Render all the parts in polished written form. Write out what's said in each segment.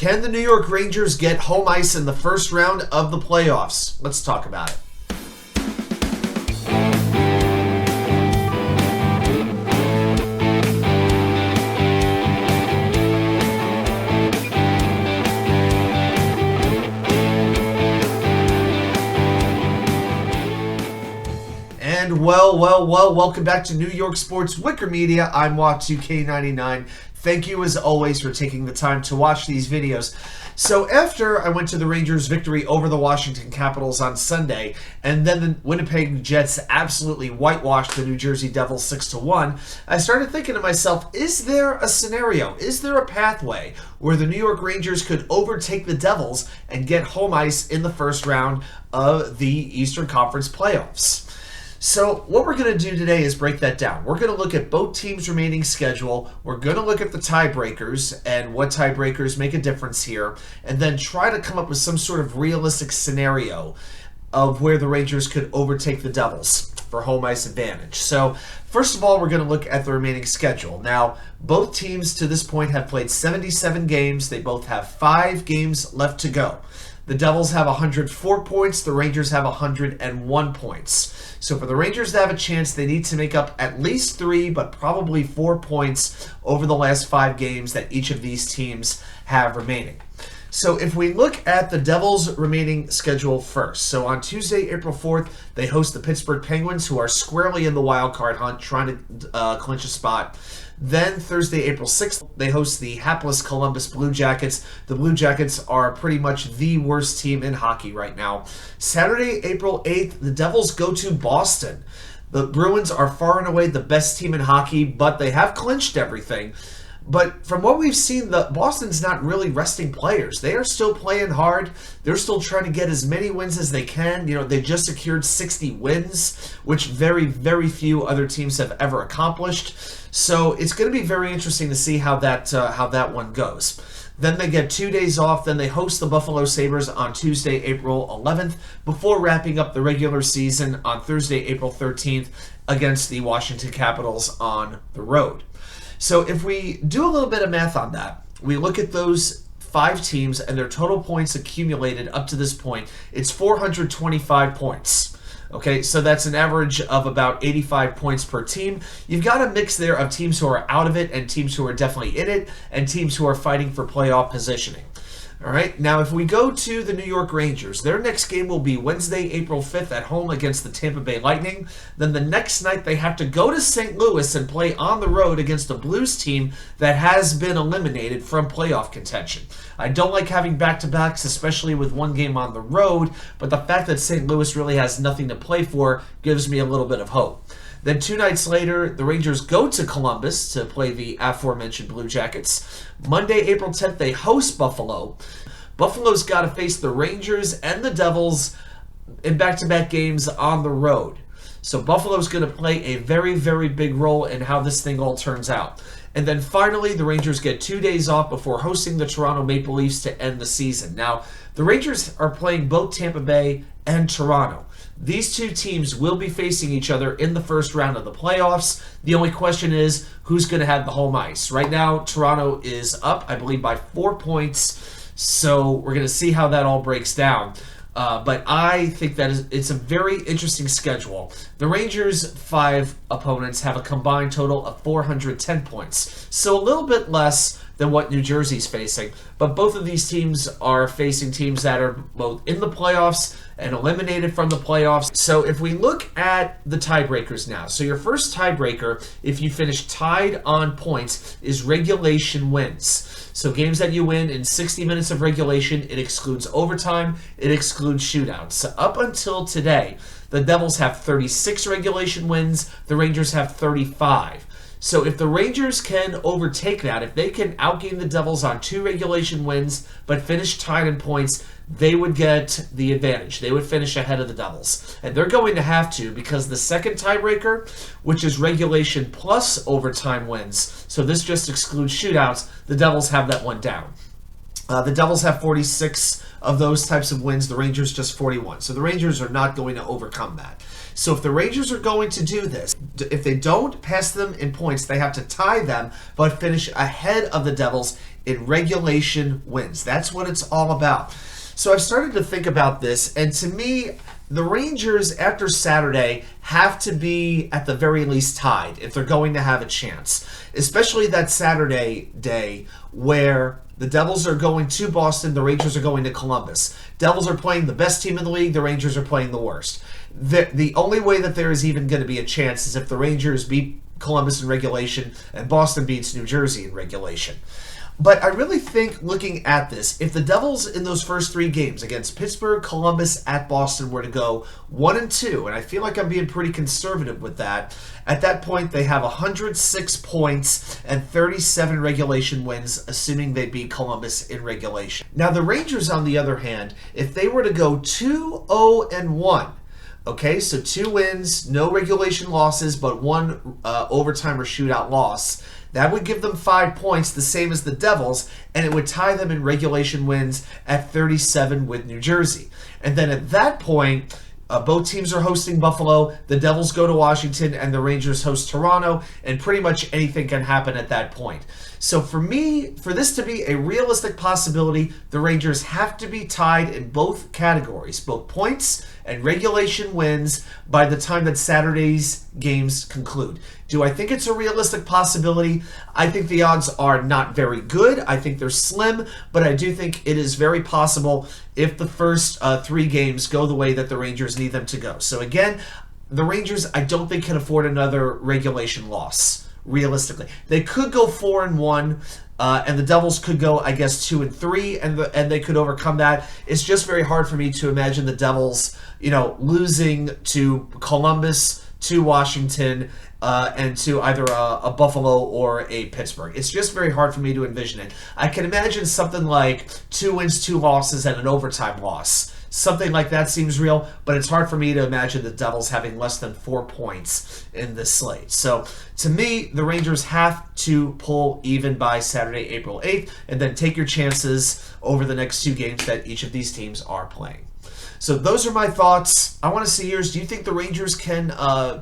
Can the New York Rangers get home ice in the first round of the playoffs? Let's talk about it. And welcome back to New York Sports WickerMedia. I'm Wa2K99. Thank you as always for taking the time to watch these videos. So after I went to the Rangers' victory over the Washington Capitals on Sunday, and then the Winnipeg Jets absolutely whitewashed the New Jersey Devils 6-1, I started thinking to myself, is there a scenario, is there a pathway where the New York Rangers could overtake the Devils and get home ice in the first round of the Eastern Conference playoffs? So what we're going to do today is break that down. We're going to look at both teams' remaining schedule. We're going to look at the tiebreakers and what tiebreakers make a difference here, and then try to come up with some sort of realistic scenario of where the Rangers could overtake the Devils for home ice advantage. So first of all, we're going to look at the remaining schedule. Now, both teams to this point have played 77 games. They both have 5 games left to go. The Devils have 104 points. The Rangers have 101 points. So for the Rangers to have a chance, they need to make up at least 3, but probably 4 points over the last 5 games that each of these teams have remaining. So if we look at the Devils' remaining schedule first. So on Tuesday, April 4th, they host the Pittsburgh Penguins, who are squarely in the wild card hunt, trying to clinch a spot. Then Thursday, April 6th, they host the hapless Columbus Blue Jackets. The Blue Jackets are pretty much the worst team in hockey right now. Saturday, April 8th, the Devils go to Boston. The Bruins are far and away the best team in hockey, but they have clinched everything. But from what we've seen, Boston's not really resting players. They are still playing hard. They're still trying to get as many wins as they can. You know, they just secured 60 wins, which very, very few other teams have ever accomplished. So it's going to be very interesting to see how that one goes. Then they get 2 days off. Then they host the Buffalo Sabres on Tuesday, April 11th, before wrapping up the regular season on Thursday, April 13th, against the Washington Capitals on the road. So if we do a little bit of math on that, we look at those 5 teams and their total points accumulated up to this point, it's 425 points. Okay, so that's an average of about 85 points per team. You've got a mix there of teams who are out of it and teams who are definitely in it and teams who are fighting for playoff positioning. All right, now if we go to the New York Rangers, their next game will be Wednesday, April 5th at home against the Tampa Bay Lightning. Then the next night they have to go to St. Louis and play on the road against a Blues team that has been eliminated from playoff contention. I don't like having back-to-backs, especially with one game on the road, but the fact that St. Louis really has nothing to play for gives me a little bit of hope. Then 2 nights later, the Rangers go to Columbus to play the aforementioned Blue Jackets. Monday, April 10th, they host Buffalo. Buffalo's got to face the Rangers and the Devils in back-to-back games on the road. So Buffalo's going to play a very, very big role in how this thing all turns out. And then finally, the Rangers get 2 days off before hosting the Toronto Maple Leafs to end the season. Now, the Rangers are playing both Tampa Bay and Toronto. These 2 teams will be facing each other in the first round of the playoffs. The only question is who's going to have the home ice. Right now, Toronto is up, I believe, by 4 points. So we're going to see how that all breaks down. But I think that it's a very interesting schedule. The Rangers' 5 opponents have a combined total of 410 points. So a little bit less than what New Jersey's facing. But both of these teams are facing teams that are both in the playoffs and eliminated from the playoffs. So if we look at the tiebreakers now, so your first tiebreaker, if you finish tied on points, is regulation wins. So games that you win in 60 minutes of regulation, it excludes overtime, it excludes shootouts. So up until today, the Devils have 36 regulation wins, the Rangers have 35. So if the Rangers can overtake that, if they can outgame the Devils on 2 regulation wins but finish tied in points, they would get the advantage. They would finish ahead of the Devils. And they're going to have to, because the second tiebreaker, which is regulation plus overtime wins, so this just excludes shootouts, the Devils have that one down. The Devils have 46 of those types of wins. The Rangers just 41. So the Rangers are not going to overcome that. So if the Rangers are going to do this, if they don't pass them in points, they have to tie them, but finish ahead of the Devils in regulation wins. That's what it's all about. So I've started to think about this, and to me, the Rangers, after Saturday, have to be at the very least tied if they're going to have a chance. Especially that Saturday day where the Devils are going to Boston, the Rangers are going to Columbus. Devils are playing the best team in the league, the Rangers are playing the worst. The only way that there is even going to be a chance is if the Rangers beat Columbus in regulation and Boston beats New Jersey in regulation. But I really think, looking at this, if the Devils in those first 3 games against Pittsburgh, Columbus, at Boston were to go 1-2, and I feel like I'm being pretty conservative with that, at that point they have 106 points and 37 regulation wins, assuming they beat Columbus in regulation. Now the Rangers, on the other hand, if they were to go 2-0-1, okay, so 2 wins, no regulation losses, but 1 overtime or shootout loss, that would give them 5 points, the same as the Devils, and it would tie them in regulation wins at 37 with New Jersey. And then at that point, both teams are hosting Buffalo, the Devils go to Washington, and the Rangers host Toronto, and pretty much anything can happen at that point. So for me, for this to be a realistic possibility, the Rangers have to be tied in both categories, both points and regulation wins, by the time that Saturday's games conclude. Do I think it's a realistic possibility? I think the odds are not very good. I think they're slim, but I do think it is very possible if the first 3 games go the way that the Rangers need them to go. So again, the Rangers, I don't think, can afford another regulation loss. Realistically, they could go 4-1, and the Devils could go, I guess, 2-3, and they could overcome that. It's just very hard for me to imagine the Devils, losing to Columbus, to Washington, and to either a Buffalo or a Pittsburgh. It's just very hard for me to envision it. I can imagine something like 2 wins, 2 losses, and an overtime loss. Something like that seems real, but it's hard for me to imagine the Devils having less than 4 points in this slate. So, to me, the Rangers have to pull even by Saturday, April 8th, and then take your chances over the next 2 games that each of these teams are playing. So those are my thoughts. I want to see yours. Do you think the Rangers can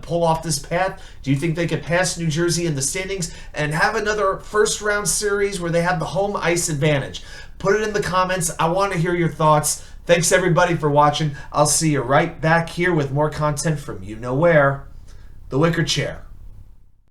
pull off this path? Do you think they could pass New Jersey in the standings and have another first-round series where they have the home ice advantage? Put it in the comments. I want to hear your thoughts. Thanks, everybody, for watching. I'll see you right back here with more content from you know where, the Wicker Chair.